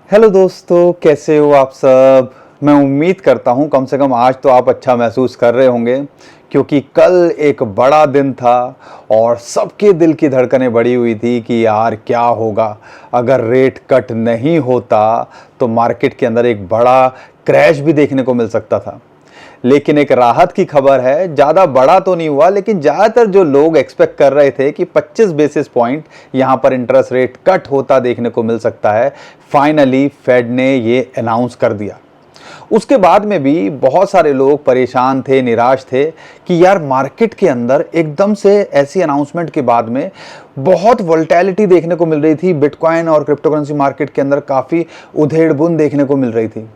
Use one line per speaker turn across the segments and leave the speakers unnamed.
Hello दोस्तों, कैसे हो आप सब। मैं उम्मीद करता हूँ कम से कम आज तो आप अच्छा महसूस कर रहे होंगे, क्योंकि कल एक बड़ा दिन था और सबके दिल की धड़कनें बढ़ी हुई थी कि यार क्या होगा अगर रेट कट नहीं होता तो मार्केट के अंदर एक बड़ा क्रैश भी देखने को मिल सकता था। लेकिन एक राहत की खबर है, ज़्यादा बड़ा तो नहीं हुआ, लेकिन ज़्यादातर जो लोग एक्सपेक्ट कर रहे थे कि 25 बेसिस पॉइंट यहाँ पर इंटरेस्ट रेट कट होता देखने को मिल सकता है, फाइनली फेड ने ये अनाउंस कर दिया। उसके बाद में भी बहुत सारे लोग परेशान थे, निराश थे कि यार मार्केट के अंदर एकदम से ऐसी अनाउंसमेंट के बाद में बहुत वोलेटिलिटी देखने को मिल रही थी। बिटकॉइन और क्रिप्टो करेंसी मार्केट के अंदर काफ़ी उधेड़-बुन देखने को मिल रही थी।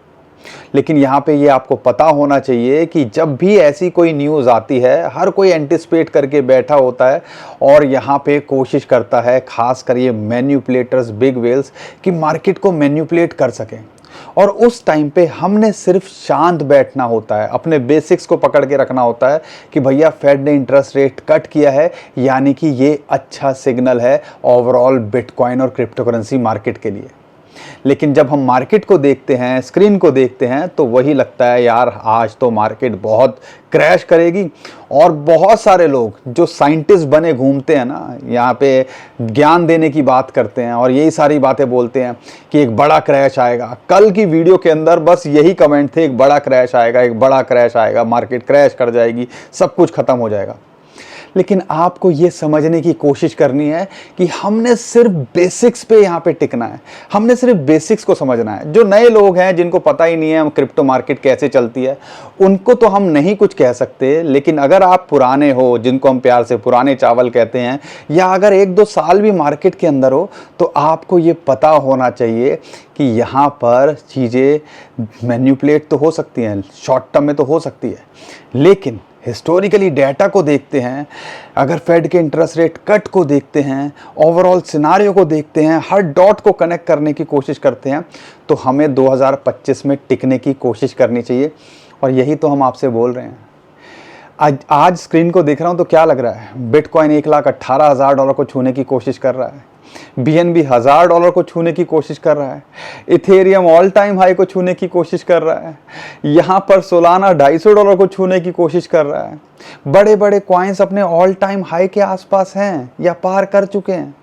लेकिन यहाँ पे ये आपको पता होना चाहिए कि जब भी ऐसी कोई न्यूज़ आती है, हर कोई एंटिसिपेट करके बैठा होता है और यहाँ पे कोशिश करता है, खासकर ये मैन्युपुलेटर्स, बिग वेल्स, कि मार्केट को मैन्युपुलेट कर सकें। और उस टाइम पे हमने सिर्फ शांत बैठना होता है, अपने बेसिक्स को पकड़ के रखना होता है कि भैया फेड ने इंटरेस्ट रेट कट किया है, यानी कि ये अच्छा सिग्नल है ओवरऑल बिटकॉइन और क्रिप्टो करेंसी मार्केट के लिए। लेकिन जब हम मार्केट को देखते हैं, स्क्रीन को देखते हैं, तो वही लगता है यार आज तो मार्केट बहुत क्रैश करेगी। और बहुत सारे लोग जो साइंटिस्ट बने घूमते हैं ना, यहाँ पे ज्ञान देने की बात करते हैं और यही सारी बातें बोलते हैं कि एक बड़ा क्रैश आएगा। कल की वीडियो के अंदर बस यही कमेंट थे, एक बड़ा क्रैश आएगा, एक बड़ा क्रैश आएगा, मार्केट क्रैश कर जाएगी, सब कुछ खत्म हो जाएगा। लेकिन आपको ये समझने की कोशिश करनी है कि हमने सिर्फ बेसिक्स पे यहाँ पे टिकना है, हमने सिर्फ बेसिक्स को समझना है। जो नए लोग हैं, जिनको पता ही नहीं है क्रिप्टो मार्केट कैसे चलती है, उनको तो हम नहीं कुछ कह सकते। लेकिन अगर आप पुराने हो, जिनको हम प्यार से पुराने चावल कहते हैं, या अगर 1-2 साल भी मार्केट के अंदर हो, तो आपको ये पता होना चाहिए कि यहाँ पर चीज़ें मैन्युपुलेट तो हो सकती हैं, शॉर्ट टर्म में तो हो सकती है, लेकिन हिस्टोरिकली डाटा को देखते हैं, अगर फेड के इंटरेस्ट रेट कट को देखते हैं, ओवरऑल सिनारियो को देखते हैं, हर डॉट को कनेक्ट करने की कोशिश करते हैं, तो हमें 2025 में टिकने की कोशिश करनी चाहिए। और यही तो हम आपसे बोल रहे हैं। आज स्क्रीन को देख रहा हूं तो क्या लग रहा है, बिटकॉइन $1,18,000 को छूने की कोशिश कर रहा है, BNB $1,000 को छूने की कोशिश कर रहा है, इथेरियम ऑल टाइम हाई को छूने की कोशिश कर रहा है, यहाँ पर सोलाना $250 को छूने की कोशिश कर रहा है। बड़े बड़े कॉइन्स अपने ऑल टाइम हाई के आसपास हैं या पार कर चुके हैं।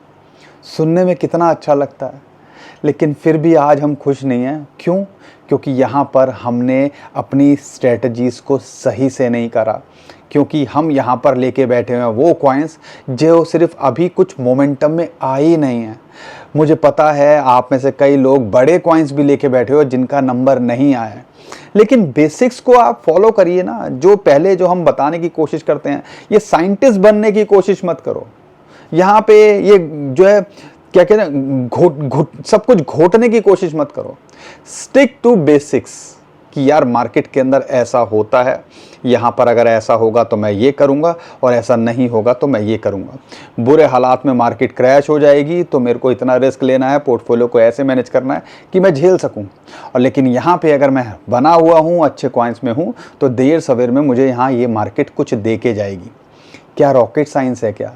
सुनने में कितना अच्छा लगता है, लेकिन फिर भी आज हम खुश नहीं हैं। क्यों? क्योंकि यहाँ पर हमने अपनी स्ट्रेटजीज़ को सही से नहीं करा, क्योंकि हम यहाँ पर लेके बैठे हुए हैं वो कॉइन्स जो सिर्फ अभी कुछ मोमेंटम में आई नहीं है। मुझे पता है आप में से कई लोग बड़े कॉइन्स भी लेके बैठे हो जिनका नंबर नहीं आया है, लेकिन बेसिक्स को आप फॉलो करिए ना। जो पहले जो हम बताने की कोशिश करते हैं, ये साइंटिस्ट बनने की कोशिश मत करो। यहाँ पे ये जो है क्या कहते हैं, सब कुछ घोटने की कोशिश मत करो। स्टिक टू बेसिक्स कि यार मार्केट के अंदर ऐसा होता है, यहाँ पर अगर ऐसा होगा तो मैं ये करूँगा और ऐसा नहीं होगा तो मैं ये करूँगा। बुरे हालात में मार्केट क्रैश हो जाएगी तो मेरे को इतना रिस्क लेना है, पोर्टफोलियो को ऐसे मैनेज करना है कि मैं झेल सकूँ। और लेकिन यहाँ पे अगर मैं बना हुआ हूँ, अच्छे कॉइन्स में हूँ, तो देर सवेर में मुझे यहाँ ये मार्केट कुछ दे के जाएगी। क्या रॉकेट साइंस है क्या?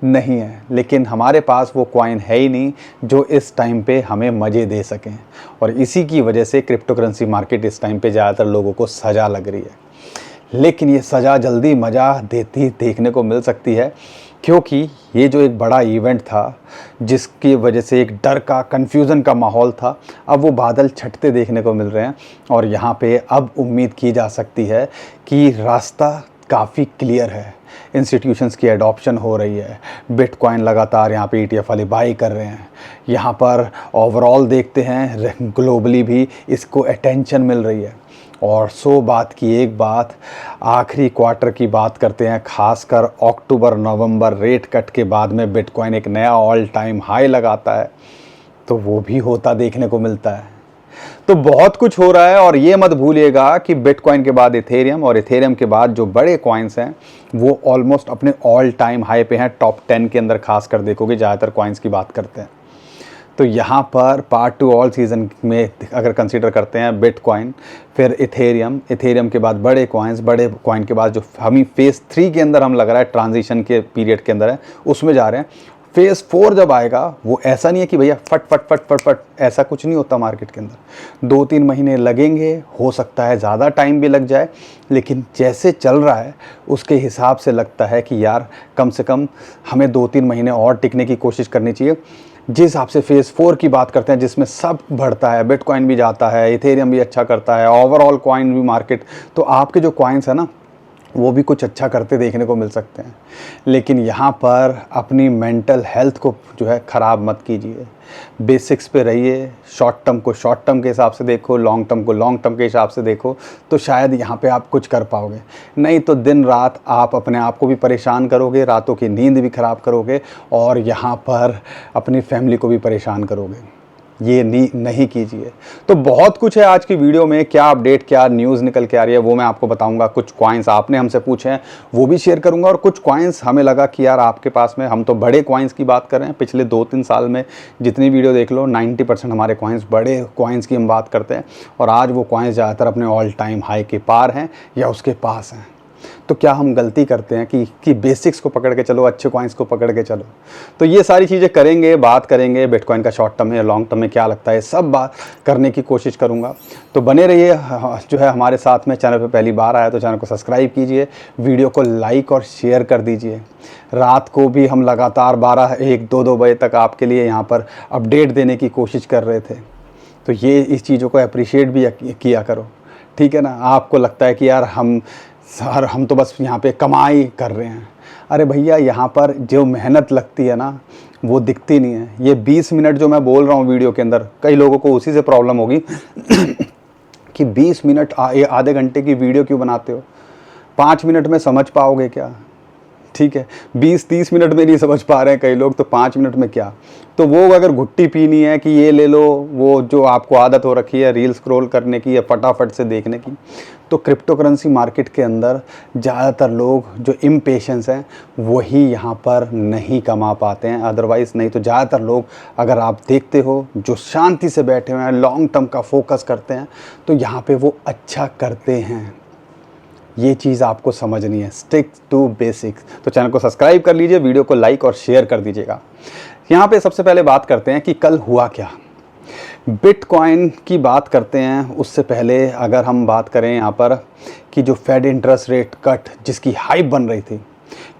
नहीं है। लेकिन हमारे पास वो कॉइन है ही नहीं जो इस टाइम पे हमें मज़े दे सकें, और इसी की वजह से क्रिप्टो करेंसी मार्केट इस टाइम पे ज़्यादातर लोगों को सज़ा लग रही है। लेकिन ये सज़ा जल्दी मज़ा देती देखने को मिल सकती है, क्योंकि ये जो एक बड़ा इवेंट था जिसकी वजह से एक डर का, कन्फ्यूज़न का माहौल था, अब वो बादल छटते देखने को मिल रहे हैं। और यहाँ पे अब उम्मीद की जा सकती है कि रास्ता काफ़ी क्लियर है। इंस्टीट्यूशंस की एडॉप्शन हो रही है, बिटकॉइन लगातार यहाँ पे ETF वाले बाई कर रहे हैं। यहाँ पर ओवरऑल देखते हैं ग्लोबली भी इसको अटेंशन मिल रही है। और सो बात की एक बात, आखिरी क्वार्टर की बात करते हैं, खासकर अक्टूबर-नवंबर रेट कट के बाद में बिटकॉइन एक नया ऑल टाइम हाई लगाता है, तो वो भी होता देखने को मिलता है। तो बहुत कुछ हो रहा है। और ये मत भूलिएगा कि बिटकॉइन के बाद इथेरियम, और इथेरियम के बाद जो बड़े कॉइन्स हैं वो ऑलमोस्ट अपने ऑल टाइम हाई पे हैं। टॉप 10 के अंदर खास कर देखोगे ज़्यादातर कॉइन्स की बात करते हैं। तो यहाँ पर पार्ट 2 ऑल सीज़न में अगर कंसीडर करते हैं बिटकॉइन, फिर इथेरियम के बाद बड़े कॉइन के बाद जो हमें फेज़ 3 के अंदर हम लग रहा है, ट्रांजिशन के पीरियड के अंदर है, उसमें जा रहे हैं। फेज़ 4 जब आएगा, वो ऐसा नहीं है कि भैया फट फट फट फट फट, ऐसा कुछ नहीं होता मार्केट के अंदर। 2-3 महीने लगेंगे, हो सकता है ज़्यादा टाइम भी लग जाए, लेकिन जैसे चल रहा है उसके हिसाब से लगता है कि यार कम से कम हमें 2-3 महीने और टिकने की कोशिश करनी चाहिए। जिस हिसाब से फेज़ 4 की बात करते हैं, जिसमें सब बढ़ता है, बिटकॉइन भी जाता है, इथेरियम भी अच्छा करता है, ओवरऑल कॉइन भी मार्केट, तो आपके जो कॉइन्स है ना वो भी कुछ अच्छा करते देखने को मिल सकते हैं। लेकिन यहाँ पर अपनी मेंटल हेल्थ को जो है ख़राब मत कीजिए, बेसिक्स पे रहिए। शॉर्ट टर्म को शॉर्ट टर्म के हिसाब से देखो, लॉन्ग टर्म को लॉन्ग टर्म के हिसाब से देखो, तो शायद यहाँ पे आप कुछ कर पाओगे। नहीं तो दिन रात आप अपने आप को भी परेशान करोगे, रातों की नींद भी ख़राब करोगे, और यहाँ पर अपनी फैमिली को भी परेशान करोगे। ये नहीं कीजिए। तो बहुत कुछ है आज की वीडियो में, क्या अपडेट, क्या न्यूज़ निकल के आ रही है वो मैं आपको बताऊंगा। कुछ कॉइन्स आपने हमसे पूछे हैं वो भी शेयर करूंगा, और कुछ कॉइन्स हमें लगा कि यार आपके पास में, हम तो बड़े कॉइन्स की बात कर रहे हैं, पिछले 2-3 साल में जितनी वीडियो देख लो 90% हमारे कॉइन्स, बड़े कॉइन्स की हम बात करते हैं, और आज वो कॉइन्स ज़्यादातर अपने ऑल टाइम हाई के पार हैं या उसके पास हैं। तो क्या हम गलती करते हैं कि बेसिक्स को पकड़ के चलो, अच्छे कॉइन्स को पकड़ के चलो? तो ये सारी चीज़ें करेंगे, बात करेंगे बिटकॉइन का शॉर्ट टर्म में या लॉन्ग टर्म में क्या लगता है, सब बात करने की कोशिश करूँगा। तो बने रहिए जो है हमारे साथ में। चैनल पे पहली बार आया तो चैनल को सब्सक्राइब कीजिए, वीडियो को लाइक और शेयर कर दीजिए। रात को भी हम लगातार 12, 1, 2 बजे तक आपके लिए यहाँ पर अपडेट देने की कोशिश कर रहे थे, तो ये इस चीज़ों को अप्रिशिएट भी किया करो, ठीक है ना। आपको लगता है कि यार हम तो बस यहाँ पे कमाई कर रहे हैं। अरे भैया, यहाँ पर जो मेहनत लगती है ना वो दिखती नहीं है। ये 20 मिनट जो मैं बोल रहा हूँ वीडियो के अंदर, कई लोगों को उसी से प्रॉब्लम होगी कि 20 मिनट आधे घंटे की वीडियो क्यों बनाते हो? 5 मिनट में समझ पाओगे क्या? ठीक है, 20-30 मिनट में नहीं समझ पा रहे हैं कई लोग, तो 5 मिनट में क्या? तो वो अगर घुट्टी पीनी है कि ये ले लो, वो जो आपको आदत हो रखी है रील स्क्रॉल करने की या फटाफट से देखने की, तो क्रिप्टो करेंसी मार्केट के अंदर ज़्यादातर लोग जो इम्पेशेंस हैं वही यहाँ पर नहीं कमा पाते हैं। अदरवाइज़ नहीं तो ज़्यादातर लोग, अगर आप देखते हो, जो शांति से बैठे हुए हैं, लॉन्ग टर्म का फोकस करते हैं, तो यहाँ पे वो अच्छा करते हैं। ये चीज़ आपको समझनी है, स्टिक टू बेसिक्स। तो चैनल को सब्सक्राइब कर लीजिए, वीडियो को लाइक और शेयर कर दीजिएगा। यहाँ पे सबसे पहले बात करते हैं कि कल हुआ क्या। बिटकॉइन की बात करते हैं, उससे पहले अगर हम बात करें यहाँ पर कि जो फेड इंटरेस्ट रेट कट जिसकी हाइप बन रही थी,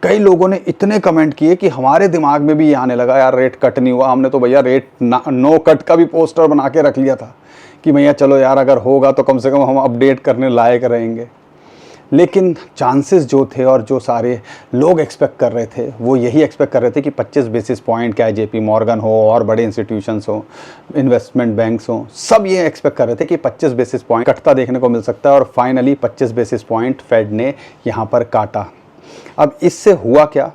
कई लोगों ने इतने कमेंट किए कि हमारे दिमाग में भी ये आने लगा यार रेट कट नहीं हुआ, हमने तो भैया रेट नो कट का भी पोस्टर बना के रख लिया था कि भैया चलो यार अगर होगा तो कम से कम हम अपडेट करने लायक रहेंगे। लेकिन चांसेस जो थे और जो सारे लोग एक्सपेक्ट कर रहे थे वो यही एक्सपेक्ट कर रहे थे कि 25 बेसिस पॉइंट, क्या JP मॉर्गन हो और बड़े इंस्टीट्यूशंस हो, इन्वेस्टमेंट बैंक्स हो, सब ये एक्सपेक्ट कर रहे थे कि 25 बेसिस पॉइंट कटता देखने को मिल सकता है, और फाइनली 25 बेसिस पॉइंट फेड ने यहाँ पर काटा। अब इससे हुआ क्या?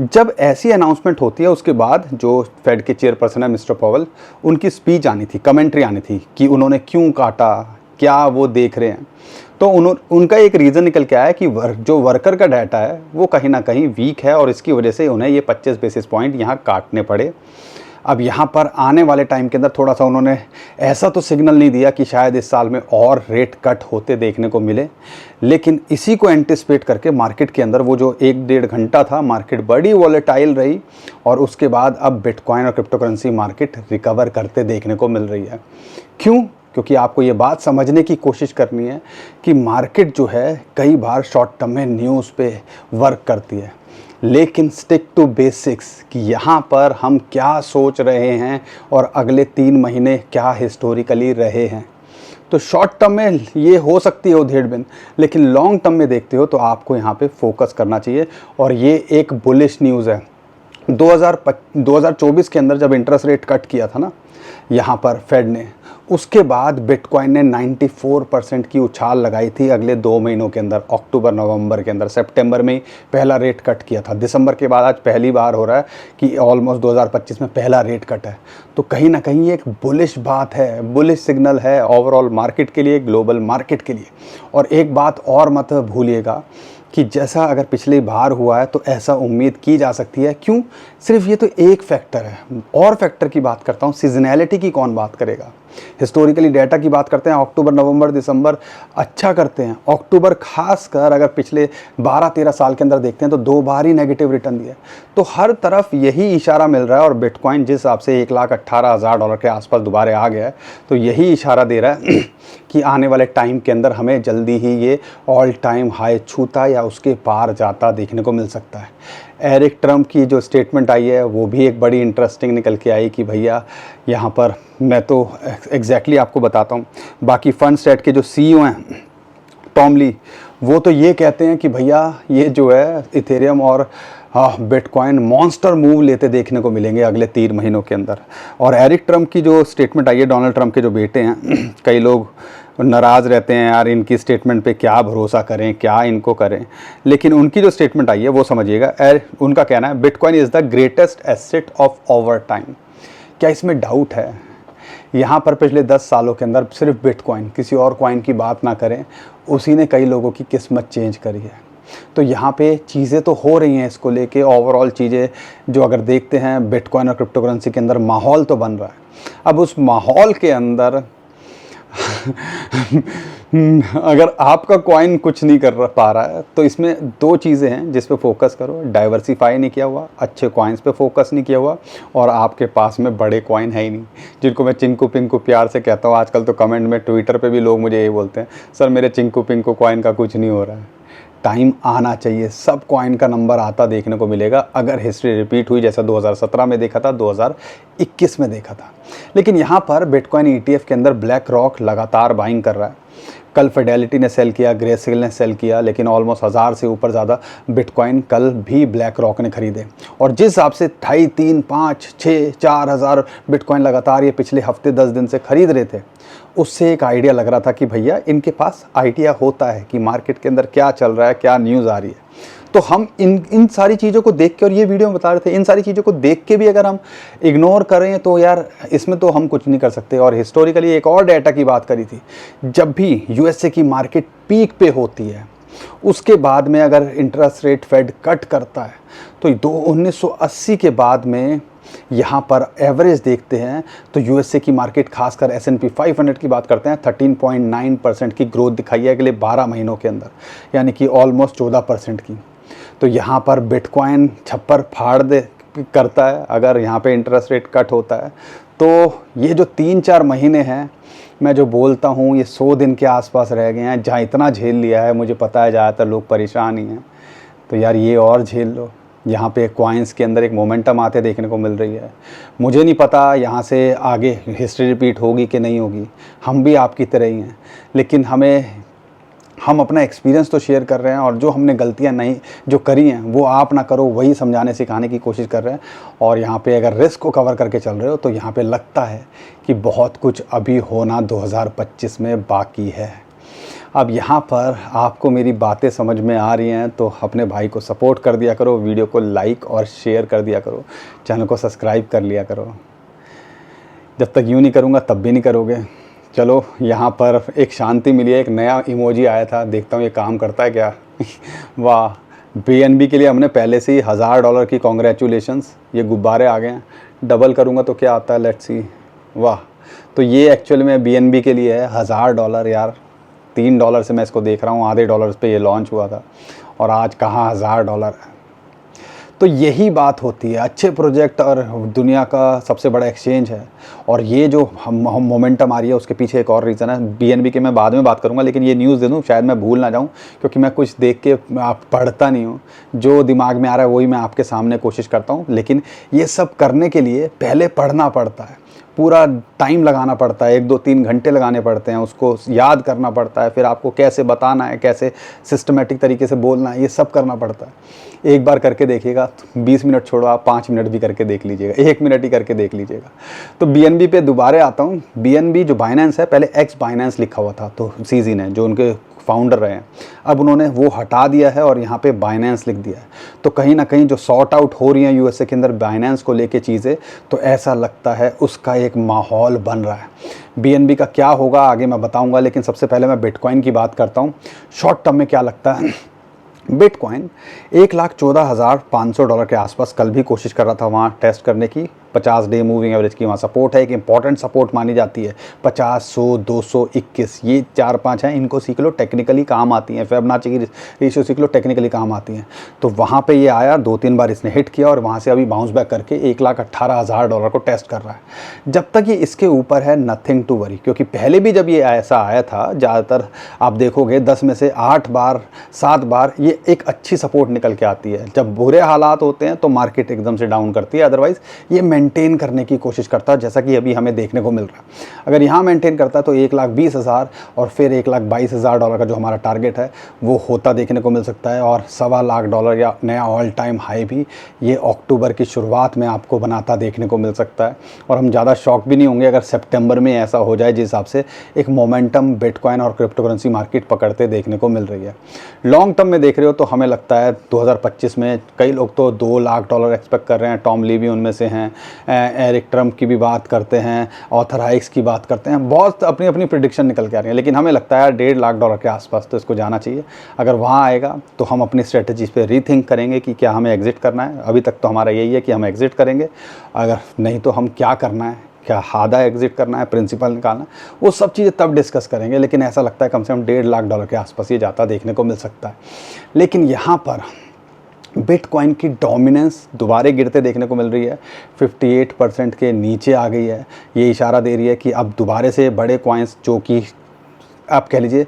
जब ऐसी अनाउंसमेंट होती है उसके बाद जो फेड के चेयरपर्सन है मिस्टर पॉवेल, उनकी स्पीच आनी थी, कमेंट्री आनी थी कि उन्होंने क्यों काटा, क्या वो देख रहे हैं। तो उनका एक रीज़न निकल के आया कि जो वर्कर का डाटा है वो कहीं ना कहीं वीक है, और इसकी वजह से उन्हें ये 25 बेसिस पॉइंट यहाँ काटने पड़े। अब यहाँ पर आने वाले टाइम के अंदर थोड़ा सा उन्होंने ऐसा तो सिग्नल नहीं दिया कि शायद इस साल में और रेट कट होते देखने को मिले, लेकिन इसी को एंटिसिपेट करके मार्केट के अंदर वो जो 1-1.5 घंटा था, मार्केट बड़ी वॉलेटाइल रही, और उसके बाद अब बिटकॉइन और क्रिप्टो करेंसी मार्केट रिकवर करते देखने को मिल रही है। क्यों? क्योंकि आपको ये बात समझने की कोशिश करनी है कि मार्केट जो है कई बार शॉर्ट टर्म में न्यूज़ पे वर्क करती है, लेकिन स्टिक टू बेसिक्स कि यहाँ पर हम क्या सोच रहे हैं और अगले 3 महीने क्या हिस्टोरिकली रहे हैं। तो शॉर्ट टर्म में ये हो सकती है उधेड़ बिन, लेकिन लॉन्ग टर्म में देखते हो तो आपको यहाँ पे फोकस करना चाहिए, और ये एक बुलिश न्यूज़ है। 2024 के अंदर जब इंटरेस्ट रेट कट किया था ना यहाँ पर फेड ने, उसके बाद बिटकॉइन ने 94% की उछाल लगाई थी अगले 2 महीनों के अंदर, अक्टूबर नवंबर के अंदर। सितंबर में ही पहला रेट कट किया था, दिसंबर के बाद आज पहली बार हो रहा है कि ऑलमोस्ट 2025 में पहला रेट कट है। तो कहीं ना कहीं एक बुलिश बात है, बुलिश सिग्नल है ओवरऑल मार्केट के लिए, ग्लोबल मार्केट के लिए। और एक बात और मत भूलिएगा कि जैसा अगर पिछली बार हुआ है तो ऐसा उम्मीद की जा सकती है। क्यों? सिर्फ ये तो एक फैक्टर है, और फैक्टर की बात करता हूँ, सीजनैलिटी की कौन बात करेगा। हिस्टोरिकली डाटा की बात करते हैं, अक्टूबर नवंबर दिसंबर अच्छा करते हैं। अक्टूबर खासकर अगर पिछले 12-13 साल के अंदर देखते हैं तो 2 बार ही नेगेटिव रिटर्न दिया। तो हर तरफ यही इशारा मिल रहा है, और बिटकॉइन जिस हिसाब से $1,18,000 के आसपास दोबारा आ गया है, तो यही इशारा दे रहा है कि आने वाले टाइम के अंदर हमें जल्दी ही ये ऑल टाइम हाई छूता या उसके पार जाता देखने को मिल सकता है। एरिक ट्रम्प की जो स्टेटमेंट आई है वो भी एक बड़ी इंटरेस्टिंग निकल के आई कि भैया यहाँ पर मैं तो एग्जैक्टली आपको बताता हूँ। बाकी फंड स्टेट के जो सीईओ हैं टॉम ली, वो तो ये कहते हैं कि भैया ये जो है इथेरियम और बिटकॉइन मॉन्स्टर मूव लेते देखने को मिलेंगे अगले 3 महीनों के अंदर। और एरिक ट्रम्प की जो स्टेटमेंट आई है, डोनाल्ड ट्रम्प के जो बेटे हैं, कई लोग नाराज़ रहते हैं यार इनकी स्टेटमेंट पे क्या भरोसा करें, क्या इनको करें, लेकिन उनकी जो स्टेटमेंट आई है वो समझिएगा। उनका कहना है bitcoin is the greatest asset of our time. क्या इसमें डाउट है? यहाँ पर पिछले 10 सालों के अंदर सिर्फ बिटकॉइन, किसी और कॉइन की बात ना करें, उसी ने कई लोगों की किस्मत चेंज करी है। तो यहाँ पे चीज़ें तो हो रही हैं इसको लेके, ओवरऑल चीज़ें जो अगर देखते हैं बिटकॉइन और क्रिप्टो करेंसी के अंदर माहौल तो बन रहा है। अब उस माहौल के अंदर अगर आपका कॉइन कुछ नहीं कर पा रहा है तो इसमें 2 चीज़ें हैं जिस पे फोकस करो। डाइवर्सिफाई नहीं किया हुआ, अच्छे कॉइन्स पे फोकस नहीं किया हुआ, और आपके पास में बड़े कॉइन है ही नहीं, जिनको मैं चिंकू पिंकू प्यार से कहता हूँ। आजकल तो कमेंट में ट्विटर पे भी लोग मुझे ये बोलते हैं, सर मेरे चिंकू पिंकू कॉइन का कुछ नहीं हो रहा है। टाइम आना चाहिए, सब कॉइन का नंबर आता देखने को मिलेगा अगर हिस्ट्री रिपीट हुई, जैसा 2017 में देखा था, 2021 में देखा था। लेकिन यहाँ पर बिटकॉइन ETF के अंदर ब्लैक रॉक लगातार बाइंग कर रहा है। कल फिडेलिटी ने सेल किया, ग्रेस्केल ने सेल किया, लेकिन ऑलमोस्ट 1000 से ऊपर ज़्यादा बिटकॉइन कल भी ब्लैक रॉक ने खरीदे। और जिस हिसाब से 2.5, 3, 5, 6, 4,000 बिटकॉइन लगातार ये पिछले हफ्ते 10 दिन से खरीद रहे थे, उससे एक आइडिया लग रहा था कि भैया इनके पास आइडिया होता है कि मार्केट के अंदर क्या चल रहा है, क्या न्यूज़ आ रही है। तो हम इन सारी चीज़ों को देख के, और ये वीडियो में बता रहे थे, इन सारी चीज़ों को देख के भी अगर हम इग्नोर करें तो यार इसमें तो हम कुछ नहीं कर सकते। और हिस्टोरिकली एक और डाटा की बात करी थी, जब भी USA की मार्केट पीक पे होती है उसके बाद में अगर इंटरेस्ट रेट फेड कट करता है तो 1980 के बाद में यहाँ पर एवरेज देखते हैं तो USA की मार्केट, खासकर S&P 500 की बात करते हैं, 13.9% की ग्रोथ दिखाई है अगले 12 महीनों के अंदर, यानी कि ऑलमोस्ट 14% की। तो यहाँ पर बिटकॉइन छप्पर फाड़ दे करता है अगर यहाँ पे इंटरेस्ट रेट कट होता है। तो ये जो 3-4 महीने हैं, मैं जो बोलता हूँ, ये 100 दिन के आसपास रह गए हैं, जहाँ इतना झेल लिया है, मुझे पता है ज़्यादातर लोग परेशान ही हैं, तो यार ये और झेल लो। यहाँ पे कॉइन्स के अंदर एक मोमेंटम आते देखने को मिल रही है। मुझे नहीं पता यहाँ से आगे हिस्ट्री रिपीट होगी कि नहीं होगी, हम भी आपकी तरह ही हैं, लेकिन हम अपना एक्सपीरियंस तो शेयर कर रहे हैं, और जो हमने गलतियाँ नहीं जो करी हैं वो आप ना करो, वही समझाने सिखाने की कोशिश कर रहे हैं। और यहाँ पे अगर रिस्क को कवर करके चल रहे हो तो यहाँ पे लगता है कि बहुत कुछ अभी होना 2025 में बाकी है। अब यहाँ पर आपको मेरी बातें समझ में आ रही हैं तो अपने भाई को सपोर्ट कर दिया करो, वीडियो को लाइक और शेयर कर दिया करो, चैनल को सब्सक्राइब कर लिया करो। जब तक यूँ नहीं करूँगा तब भी नहीं करोगे। चलो, यहाँ पर एक शांति मिली है, एक नया इमोजी आया था, देखता हूँ ये काम करता है क्या। वाह, BNB के लिए हमने पहले से ही $1000 की कॉन्ग्रेचुलेशंस, ये गुब्बारे आ गए हैं। डबल करूँगा तो क्या आता है, लेट्स सी। वाह, तो ये एक्चुअल में BNB के लिए है $1000 यार। $3 से मैं इसको देख रहा हूँ, आधे डॉलर्स पे ये लॉन्च हुआ था, और आज कहाँ $1000 है। तो यही बात होती है, अच्छे प्रोजेक्ट और दुनिया का सबसे बड़ा एक्सचेंज है, और ये जो हम मोमेंटम आ रही है उसके पीछे एक और रीज़न है। BNB के मैं बाद में बात करूंगा, लेकिन ये न्यूज़ दे दूं, शायद मैं भूल ना जाऊं, क्योंकि मैं कुछ देख के आप पढ़ता नहीं हूं, जो दिमाग में आ रहा है वही मैं आपके सामने कोशिश करता हूं। लेकिन ये सब करने के लिए पहले पढ़ना पड़ता है, पूरा टाइम लगाना पड़ता है, 1-2-3 घंटे लगाने पड़ते हैं, उसको याद करना पड़ता है, फिर आपको कैसे बताना है, कैसे सिस्टमेटिक तरीके से बोलना है, ये सब करना पड़ता है। एक बार करके देखिएगा, 20 मिनट छोड़ो, आप 5 मिनट भी करके देख लीजिएगा, 1 मिनट ही करके देख लीजिएगा। तो BNB पे दोबारा आता हूँ। BNB जो बाइनेंस है, पहले एक्स बाइनेंस लिखा हुआ था, तो सीजी ने, जो उनके फाउंडर रहे हैं, अब उन्होंने वो हटा दिया है और यहाँ पे बाइनेंस लिख दिया है। तो कहीं ना कहीं जो सॉर्ट आउट हो रही हैं USA के अंदर बाइनेंस को लेके चीज़ें, तो ऐसा लगता है उसका एक माहौल बन रहा है। BNB का क्या होगा आगे मैं बताऊंगा, लेकिन सबसे पहले मैं बिटकॉइन की बात करता हूँ। शॉर्ट टर्म में क्या लगता है, बिटकॉइन 1,14,500 डॉलर के आसपास कल भी कोशिश कर रहा था वहाँ टेस्ट करने की। 50 डे मूविंग एवरेज की वहाँ सपोर्ट है, एक इंपॉर्टेंट सपोर्ट मानी जाती है 50, 100, 221, ये 4-5 हैं, इनको सीख लो, टेक्निकली काम आती हैं। फिबोनाची की रेशियो सीख लो, टेक्निकली काम आती हैं। तो वहाँ पे ये आया, 2-3 बार इसने हिट किया और वहाँ से अभी बाउंस बैक करके 1,18,000 डॉलर को टेस्ट कर रहा है। जब तक ये इसके ऊपर है, नथिंग टू वरी, क्योंकि पहले भी जब ये ऐसा आया था, ज़्यादातर आप देखोगे 10 में से 8 बार 7 बार ये एक अच्छी सपोर्ट निकल के आती है। जब बुरे हालात होते हैं तो मार्केट एकदम से डाउन करती है, अदरवाइज ये मेंटेन करने की कोशिश करता है, जैसा कि अभी हमें देखने को मिल रहा है। अगर यहाँ मेंटेन करता है तो 1,20,000 और फिर 1,22,000 डॉलर का जो हमारा टारगेट है वो होता देखने को मिल सकता है। और $1,25,000 या नया ऑल टाइम हाई भी ये अक्टूबर की शुरुआत में आपको बनाता देखने को मिल सकता है। और हम ज़्यादा शॉक भी नहीं होंगे अगर सितंबर में ऐसा हो जाए, जिस हिसाब से एक मोमेंटम बिटकॉइन और क्रिप्टो करेंसी मार्केट पकड़ते देखने को मिल रही है। लॉन्ग टर्म में देख रहे हो तो हमें लगता है 2025 में कई लोग तो $2 लाख एक्सपेक्ट कर रहे हैं। टॉम ली भी उनमें से हैं, एरिक ट्रम्प की भी बात करते हैं, ऑथर हाइक्स की बात करते हैं, बहुत अपनी अपनी प्रिडिक्शन निकल के आ रही है। लेकिन हमें लगता है $1.5 लाख के आसपास तो इसको जाना चाहिए। अगर वहाँ आएगा तो हम अपनी स्ट्रेटजीज पे रीथिंक करेंगे कि क्या हमें एग्जिट करना है। अभी तक तो हमारा यही है कि हम एग्जिट करेंगे, अगर नहीं तो हम क्या करना है, क्या आधा एग्जिट करना है, प्रिंसिपल निकालना है, वो सब चीज़ें तब डिस्कस करेंगे। लेकिन ऐसा लगता है कम से कम $1.5 लाख के आसपास ये जाता देखने को मिल सकता है। लेकिन यहाँ पर बिटकॉइन की डोमिनेंस दोबारा गिरते देखने को मिल रही है, 58% के नीचे आ गई है। ये इशारा दे रही है कि अब दोबारा से बड़े कॉइन्स, जो कि आप कह लीजिए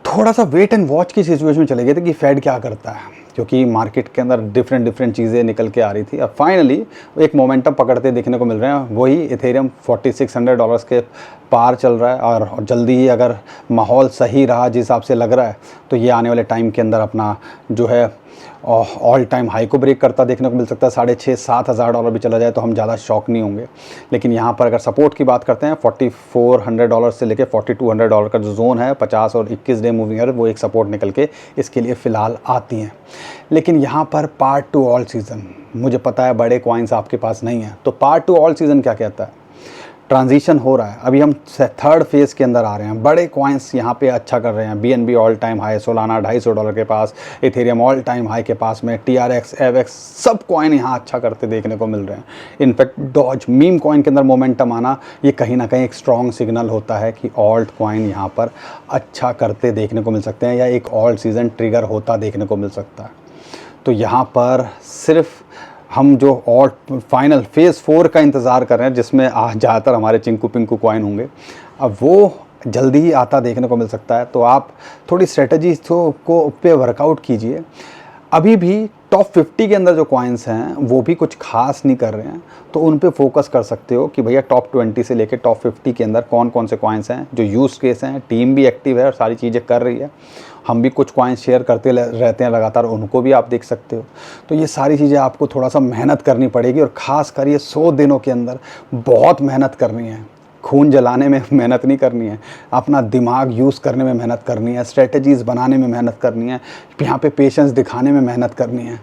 थोड़ा सा वेट एंड वॉच की सिचुएशन में चले गए थे कि फेड क्या करता है, क्योंकि मार्केट के अंदर डिफरेंट चीज़ें निकल के आ रही थी। अब फाइनली एक मोमेंटम पकड़ते देखने को मिल रहे हैं। वही इथेरियम $4,600 के पार चल रहा है और जल्दी ही अगर माहौल सही रहा जिस हिसाब से लग रहा है तो ये आने वाले टाइम के अंदर अपना जो है ऑल टाइम हाई को ब्रेक करता देखने को मिल सकता है। $6,500-7,000 भी चला जाए तो हम ज़्यादा शॉक नहीं होंगे। लेकिन यहाँ पर अगर सपोर्ट की बात करते हैं, $4,400 से लेकर $4,200 का जो जोन है 50 और 21 डे मूविंग है, वो एक सपोर्ट निकल के इसके लिए फ़िलहाल आती हैं। लेकिन यहाँ पर पार्ट टू ऑल सीज़न, मुझे पता है बड़े कॉइन्स आपके पास नहीं है, तो पार्ट टू ऑल सीज़न क्या कहता है? ट्रांजिशन हो रहा है, अभी हम थर्ड फेज़ के अंदर आ रहे हैं। बड़े कॉइन्स यहाँ पे अच्छा कर रहे हैं। BNB all time high, Solana $250 के पास, इथेरियम ऑल टाइम हाई के पास में, TRX, AVX सब कॉइन यहाँ अच्छा करते देखने को मिल रहे हैं। इनफैक्ट डॉज मीम कॉइन के अंदर मोमेंटम आना, ये कहीं ना कहीं एक स्ट्रॉन्ग सिग्नल होता है कि ऑल्ट कॉइन यहाँ पर अच्छा करते देखने को मिल सकते हैं, या एक ऑल्ट सीज़न ट्रिगर होता देखने को मिल सकता है। तो यहाँ पर सिर्फ हम जो और फाइनल फेज़ 4 का इंतज़ार कर रहे हैं, जिसमें ज़्यादातर हमारे चिंकू पिंकू कॉइन होंगे, अब वो जल्दी ही आता देखने को मिल सकता है। तो आप थोड़ी स्ट्रेटजी को पे वर्कआउट कीजिए। अभी भी टॉप 50 के अंदर जो कॉइन्स हैं वो भी कुछ खास नहीं कर रहे हैं, तो उन पे फोकस कर सकते हो कि भैया टॉप 20 से लेके टॉप 50 के अंदर कौन कौन से कॉइन्स हैं जो यूज़ केस हैं। टीम भी एक्टिव है और सारी चीज़ें कर रही है, हम भी कुछ कॉइन्स शेयर करते रहते हैं लगातार, उनको भी आप देख सकते हो। तो ये सारी चीज़ें आपको थोड़ा सा मेहनत करनी पड़ेगी, और ख़ास कर ये 100 दिनों के अंदर बहुत मेहनत करनी है। खून जलाने में मेहनत नहीं करनी है, अपना दिमाग यूज़ करने में मेहनत करनी है, स्ट्रेटजीज़ बनाने में मेहनत करनी है, यहाँ पे पेशेंस दिखाने में मेहनत करनी है।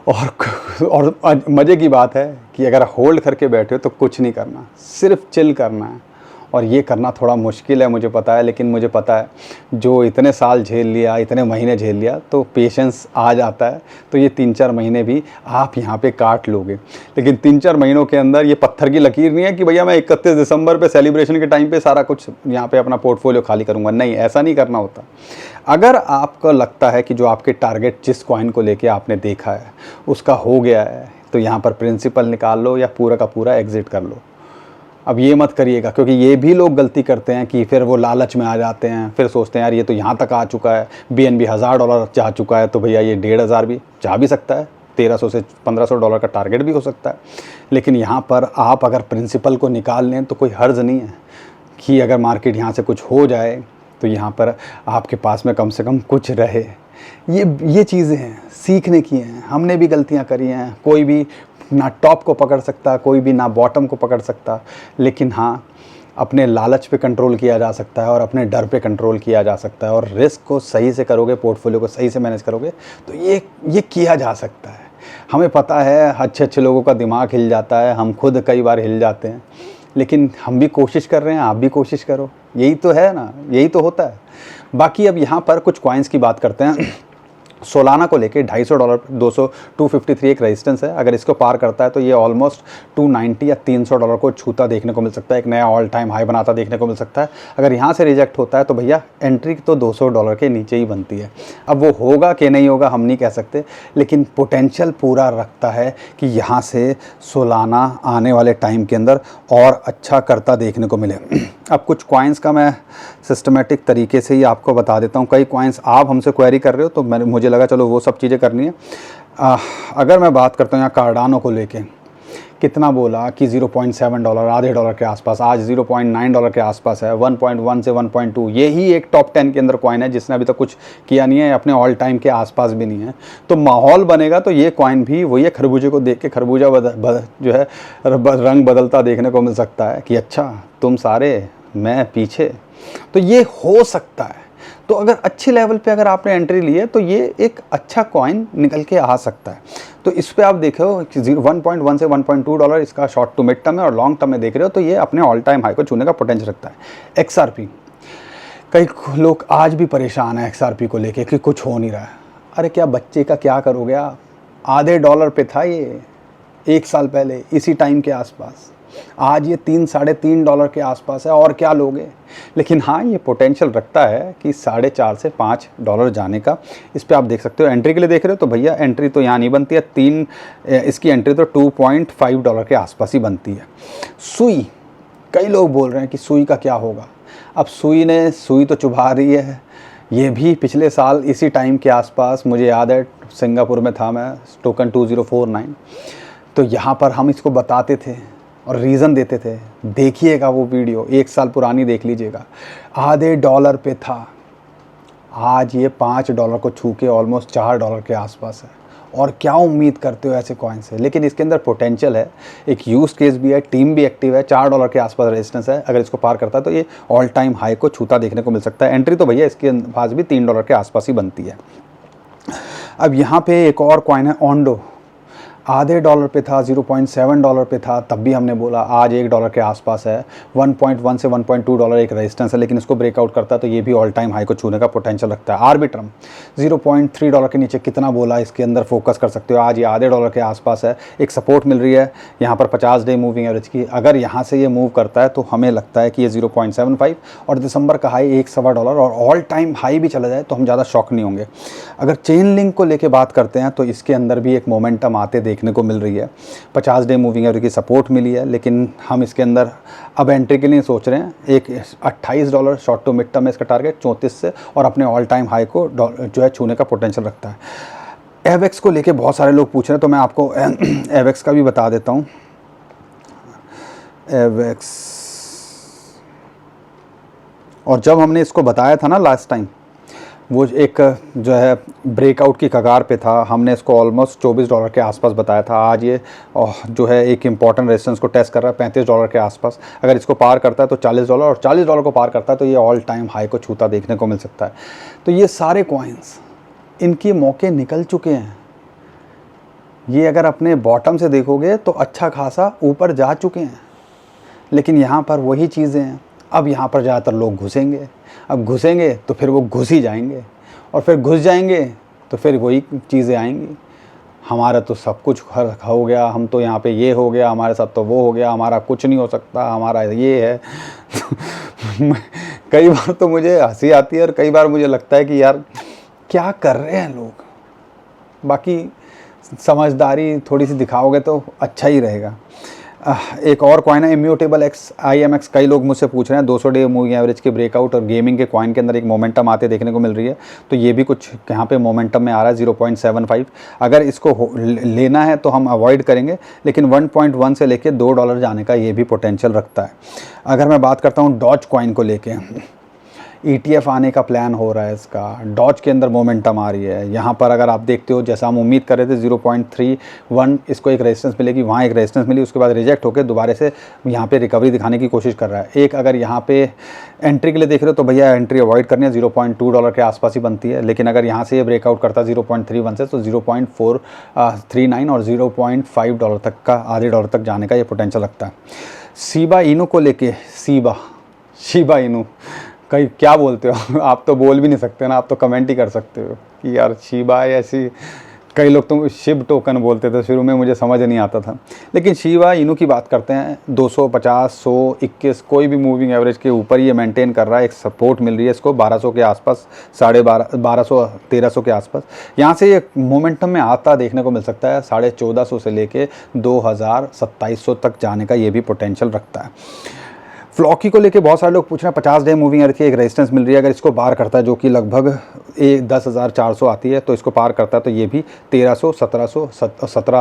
और मज़े की बात है कि अगर होल्ड करके बैठे हो तो कुछ नहीं करना, सिर्फ चिल करना है। और ये करना थोड़ा मुश्किल है, मुझे पता है, लेकिन मुझे पता है जो इतने साल झेल लिया, इतने महीने झेल लिया, तो पेशेंस आ जाता है। तो ये 3-4 महीने भी आप यहाँ पे काट लोगे। लेकिन 3-4 महीनों के अंदर ये पत्थर की लकीर नहीं है कि भैया मैं 31 दिसंबर पे सेलिब्रेशन के टाइम पे सारा कुछ यहाँ पे अपना पोर्टफोलियो खाली करूँगा। नहीं, ऐसा नहीं करना होता। अगर आपको लगता है कि जो आपके टारगेट जिस कॉइन को लेके आपने देखा है उसका हो गया है, तो यहाँ पर प्रिंसिपल निकाल लो या पूरा का पूरा एग्जिट कर लो। अब ये मत करिएगा, क्योंकि ये भी लोग गलती करते हैं कि फिर वो लालच में आ जाते हैं, फिर सोचते हैं यार ये तो यहाँ तक आ चुका है, BNB $1,000 जा चुका है, तो भैया ये 1,500 भी जा भी सकता है, 1,300 से 1,500 का टारगेट भी हो सकता है। लेकिन यहाँ पर आप अगर प्रिंसिपल को निकाल लें तो कोई हर्ज नहीं है कि अगर मार्केट यहाँ से कुछ हो जाए तो यहाँ पर आपके पास में कम से कम कुछ रहे। ये चीज़ें हैं, सीखने की हैं। हमने भी गलतियाँ करी हैं, कोई भी ना टॉप को पकड़ सकता, कोई भी ना बॉटम को पकड़ सकता। लेकिन हाँ, अपने लालच पे कंट्रोल किया जा सकता है और अपने डर पे कंट्रोल किया जा सकता है, और रिस्क को सही से करोगे, पोर्टफोलियो को सही से मैनेज करोगे तो ये किया जा सकता है। हमें पता है अच्छे लोगों का दिमाग हिल जाता है, हम खुद कई बार हिल जाते हैं, लेकिन हम भी कोशिश कर रहे हैं, आप भी कोशिश करो। यही तो है ना, यही तो होता है। बाकी अब यहाँ पर कुछ कॉइन्स की बात करते हैं सोलाना को लेके $250 253 एक रेजिस्टेंस है। अगर इसको पार करता है तो ये ऑलमोस्ट 290 या $300 को छूता देखने को मिल सकता है, एक नया ऑल टाइम हाई बनाता देखने को मिल सकता है। अगर यहाँ से रिजेक्ट होता है तो भैया एंट्री तो $200 के नीचे ही बनती है। अब वो होगा कि नहीं होगा हम नहीं कह सकते, लेकिन पोटेंशियल पूरा रखता है कि यहाँ से सोलाना आने वाले टाइम के अंदर और अच्छा करता देखने को मिले। अब कुछ कॉइन्स का मैं सिस्टमेटिक तरीके से ही आपको बता देता हूँ। कई कॉइन्स आप हमसे क्वेरी कर रहे हो तो मुझे लगा चलो वो सब चीज़ें करनी है। अगर मैं बात करता हूँ यहाँ कार्डानो को लेके, कितना बोला कि $0.7 आधे डॉलर के आसपास, आज $0.9 के आसपास है। 1.1 से 1.2 यही एक टॉप 10 के अंदर कॉइन है जिसने अभी तक कुछ किया नहीं है, अपने ऑल टाइम के आसपास भी नहीं है। तो माहौल बनेगा तो ये कॉइन भी वही है, खरबूजे को देख के खरबूजा जो है रंग बदलता देखने को मिल सकता है कि अच्छा तुम सारे मैं पीछे, तो ये हो सकता है। तो अगर अच्छे लेवल पे अगर आपने एंट्री ली है तो ये एक अच्छा कॉइन निकल के आ सकता है। तो इस पे आप देखो कि 1.1 से 1.2 इसका शॉर्ट टू मिड टर्म है, और लॉन्ग टर्म में देख रहे हो तो ये अपने ऑल टाइम हाई को छूने का पोटेंशियल रखता है। XRP, कई लोग आज भी परेशान है XRP को लेके कि कुछ हो नहीं रहा है। अरे क्या बच्चे का क्या करोगे आप, आधे डॉलर पे था ये 1 साल पहले इसी टाइम के आसपास, आज ये $3-3.5 के आसपास है, और क्या लोगे। लेकिन हाँ ये पोटेंशियल रखता है कि $4.5 से $5 जाने का। इस पे आप देख सकते हो। एंट्री के लिए देख रहे हो तो भैया एंट्री तो यहाँ नहीं बनती है, इसकी एंट्री तो $2.5 के आसपास ही बनती है। सुई, कई लोग बोल रहे हैं कि सुई का क्या होगा। अब सुई तो चुभा रही है। ये भी पिछले साल इसी टाइम के आसपास, मुझे याद है सिंगापुर में था मैं, टोकन 2049, तो यहाँ पर हम इसको बताते थे और रीज़न देते थे। देखिएगा वो वीडियो, 1 साल पुरानी देख लीजिएगा। आधे डॉलर पे था, आज ये $5 को छू के ऑलमोस्ट $4 के आसपास है। और क्या उम्मीद करते हो ऐसे कॉइन से। लेकिन इसके अंदर पोटेंशियल है, एक यूज केस भी है, टीम भी एक्टिव है, $4 के आसपास रेजिस्टेंस है। अगर इसको पार करता है तो ये ऑल टाइम हाई को छूता देखने को मिल सकता है। एंट्री तो भैया इसके पास भी $3 के आसपास ही बनती है। अब यहाँ पे एक और कॉइन है ओंडो, आधे डॉलर पे था, $0.7 पे था, तब भी हमने बोला आज $1 के आसपास है। 1.1 से 1.2 एक रेजिस्टेंस है, लेकिन इसको ब्रेकआउट करता है तो ये भी ऑल टाइम हाई को छूने का पोटेंशियल रखता है। आर्बिट्रम $0.3 के नीचे कितना बोला, इसके अंदर फोकस कर सकते हो। आज ये आधे डॉलर के आसपास है, एक सपोर्ट मिल रही है यहाँ पर 50 डे मूविंग एवरेज की। अगर यहाँ से ये मूव करता है तो हमें लगता है कि ये 0.75 और दिसंबर का हाई $1.25 और ऑल टाइम हाई भी चला जाए तो हम ज़्यादा शॉक नहीं होंगे। अगर चेन लिंक को लेके बात करते हैं तो इसके अंदर भी एक मोमेंटम आते देखने को मिल रही है। 50 डे मूविंग एवरेज की सपोर्ट मिली है, लेकिन हम इसके अंदर अब एंट्री के लिए सोच रहे हैं। एक $28 शॉर्ट टू मिड टर्म में इसका टारगेट 34 से, और अपने ऑल टाइम हाई को जो है छूने का पोटेंशियल रखता है। एवेक्स को लेके बहुत सारे लोग पूछ रहे हैं तो मैं आपको एवेक्स का भी बता देता हूँ। एवेक्स, और जब हमने इसको बताया था ना लास्ट टाइम, वो एक जो है ब्रेकआउट की कगार पे था, हमने इसको ऑलमोस्ट $24 के आसपास बताया था। आज ये जो है एक इम्पॉर्टेंट रेजिस्टेंस को टेस्ट कर रहा है $35 के आसपास। अगर इसको पार करता है तो $40, और $40 को पार करता है तो ये ऑल टाइम हाई को छूता देखने को मिल सकता है। तो ये सारे कॉइन्स, इनके मौके निकल चुके हैं। ये अगर अपने बॉटम से देखोगे तो अच्छा खासा ऊपर जा चुके हैं, लेकिन यहाँ पर वही चीज़ें हैं। अब यहाँ पर ज़्यादातर लोग घुसेंगे, अब घुसेंगे तो फिर वो घुस ही जाएंगे, और फिर घुस जाएंगे तो फिर वही चीज़ें आएंगी। हमारा तो सब कुछ हो गया, हम तो यहाँ पे ये हो गया, हमारे साथ तो वो हो गया, हमारा कुछ नहीं हो सकता, हमारा ये है। कई बार तो मुझे हंसी आती है और कई बार मुझे लगता है कि यार क्या कर रहे हैं लोग। बाकी समझदारी थोड़ी सी दिखाओगे तो अच्छा ही रहेगा। एक और कॉइन है इम्यूटेबल एक्स IMX। कई लोग मुझसे पूछ रहे हैं 200 डे मूविंग एवरेज के ब्रेकआउट और गेमिंग के कॉइन के अंदर एक मोमेंटम आते देखने को मिल रही है, तो ये भी कुछ यहाँ पे मोमेंटम में आ रहा है 0.75। अगर इसको लेना है तो हम अवॉइड करेंगे, लेकिन 1.1 से लेके $2 जाने का ये भी पोटेंशियल रखता है। अगर मैं बात करता हूँ डॉज कॉइन को लेके, ETF आने का प्लान हो रहा है इसका, डॉज के अंदर मोमेंटम आ रही है। यहाँ पर अगर आप देखते हो जैसा हम उम्मीद कर रहे थे 0.31 इसको एक रेजिस्टेंस मिलेगी, वहाँ एक रेजिस्टेंस मिली, उसके बाद रिजेक्ट होकर दोबारा से यहाँ पे रिकवरी दिखाने की कोशिश कर रहा है। एक अगर यहाँ पे एंट्री के लिए देख रहे हो तो भैया एंट्री अवॉइड करनी है, $0.2 के आसपास ही बनती है। लेकिन अगर यहाँ से ये ब्रेकआउट करता है 0.31 से तो 0.439 और $0.5 तक का, आधे डॉलर तक जाने का ये पोटेंशियल रखता है। शिबा इनू को लेके, शिबा इनू कहीं क्या बोलते हो आप तो बोल भी नहीं सकते ना, आप तो कमेंट ही कर सकते हो कि यार शिबा ऐसी। कई लोग तो शिव टोकन बोलते थे शुरू में, मुझे समझ नहीं आता था। लेकिन शिबा इनू की बात करते हैं, 250, 100, 21 कोई भी मूविंग एवरेज के ऊपर ये मेंटेन कर रहा है। एक सपोर्ट मिल रही है इसको 1200 के आसपास, 1250, 1300 के आसपास। यहाँ से ये मोमेंटम में आता देखने को मिल सकता है। 1450 से लेके 2000-2700 तक जाने का ये भी पोटेंशियल रखता है। फ्लॉकी को लेके बहुत सारे लोग पूछ रहे हैं, 50 डे मूविंग एवरेज की एक रेजिस्टेंस मिल रही है, अगर इसको पार करता है जो कि लगभग 10,400 आती है, तो इसको पार करता है तो ये भी 1300, 1700,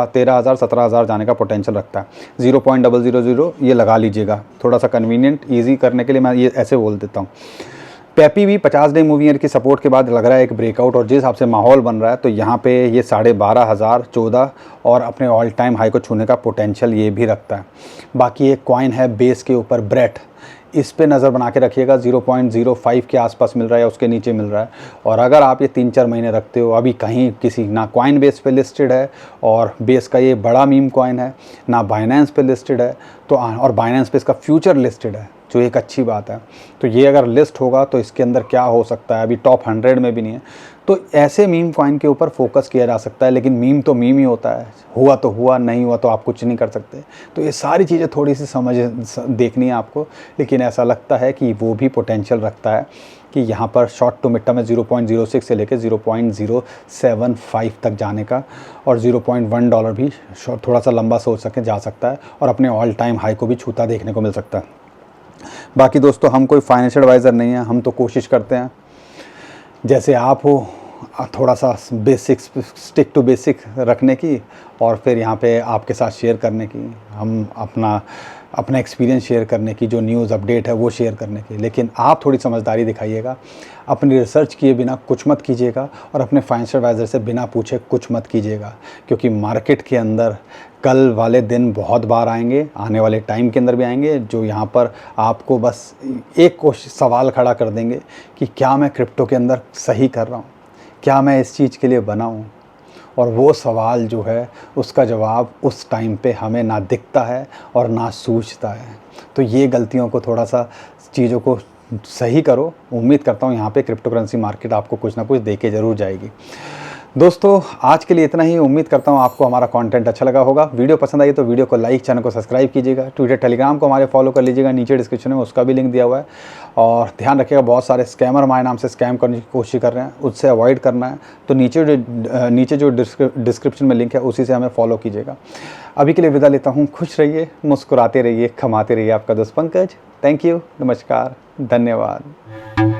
13,000, 17,000 जाने का पोटेंशियल रखता है। 0.000 ये लगा लीजिएगा, थोड़ा सा कन्वीनियंट ईजी करने के लिए मैं ये ऐसे बोल देता हूँ। पेपी भी 50 डे मूविंग एवरेज की सपोर्ट के बाद लग रहा है एक ब्रेकआउट, और जिस हिसाब से माहौल बन रहा है तो यहाँ पे ये 12,500, 14 और अपने ऑल टाइम हाई को छूने का पोटेंशियल ये भी रखता है। बाकी एक कॉइन है बेस के ऊपर ब्रेट, इस पे नज़र बना के रखिएगा। 0.05 के आसपास मिल रहा है या उसके नीचे मिल रहा है। और अगर आप ये 3-4 महीने रखते हो, अभी कहीं किसी ना कॉइन बेस पे लिस्टेड है, और बेस का ये बड़ा मीम कॉइन है, ना बाइनेंस पे लिस्टेड है, तो और बाइनेंस पे इसका फ्यूचर लिस्टेड है, जो एक अच्छी बात है। तो ये अगर लिस्ट होगा तो इसके अंदर क्या हो सकता है, अभी टॉप 100 में भी नहीं है। तो ऐसे मीम कॉइन के ऊपर फोकस किया जा सकता है। लेकिन मीम तो मीम ही होता है, हुआ तो हुआ, नहीं हुआ तो आप कुछ नहीं कर सकते। तो ये सारी चीज़ें थोड़ी सी देखनी है आपको। लेकिन ऐसा लगता है कि वो भी पोटेंशियल रखता है कि यहाँ पर शॉर्ट टू मिड टर्म में 0.06 से लेकर 0.075 तक जाने का, और $0.1 भी थोड़ा सा लंबा सोच जा सकता है, और अपने ऑल टाइम हाई को भी छूता देखने को मिल सकता है। बाकी दोस्तों, हम कोई फाइनेंशियल एडवाइज़र नहीं है, हम तो कोशिश करते हैं जैसे आप हो थोड़ा सा बेसिक्स, स्टिक टू बेसिक रखने की, और फिर यहाँ पे आपके साथ शेयर करने की, हम अपना एक्सपीरियंस शेयर करने की, जो न्यूज़ अपडेट है वो शेयर करने की। लेकिन आप थोड़ी समझदारी दिखाइएगा, अपनी रिसर्च किए बिना कुछ मत कीजिएगा, और अपने फाइनेंशियल एडवाइज़र से बिना पूछे कुछ मत कीजिएगा। क्योंकि मार्केट के अंदर कल वाले दिन बहुत बार आएंगे, आने वाले टाइम के अंदर भी आएंगे, जो यहाँ पर आपको बस एक सवाल खड़ा कर देंगे कि क्या मैं क्रिप्टो के अंदर सही कर रहा हूँ, क्या मैं इस चीज़ के लिए बना हूँ। और वो सवाल जो है उसका जवाब उस टाइम पे हमें ना दिखता है और ना सूझता है। तो ये गलतियों को, थोड़ा सा चीज़ों को सही करो। उम्मीद करता हूँ यहाँ पे क्रिप्टो करेंसी मार्केट आपको कुछ ना कुछ दे के ज़रूर जाएगी। दोस्तों, आज के लिए इतना ही। उम्मीद करता हूँ आपको हमारा कंटेंट अच्छा लगा होगा। वीडियो पसंद आई तो वीडियो को लाइक, चैनल को सब्सक्राइब कीजिएगा। ट्विटर, टेलीग्राम को हमारे फॉलो कर लीजिएगा, नीचे डिस्क्रिप्शन में उसका भी लिंक दिया हुआ है। और ध्यान रखिएगा, बहुत सारे स्कैमर हमारे नाम से स्कैम करने की कोशिश कर रहे हैं, उससे अवॉइड करना है तो नीचे जो डिस्क्रिप्शन में लिंक है उसी से हमें फॉलो कीजिएगा। अभी के लिए विदा लेता हूँ। खुश रहिए, मुस्कुराते रहिए, कमाते रहिए। आपका दोस्त पंकज। थैंक यू, नमस्कार, धन्यवाद।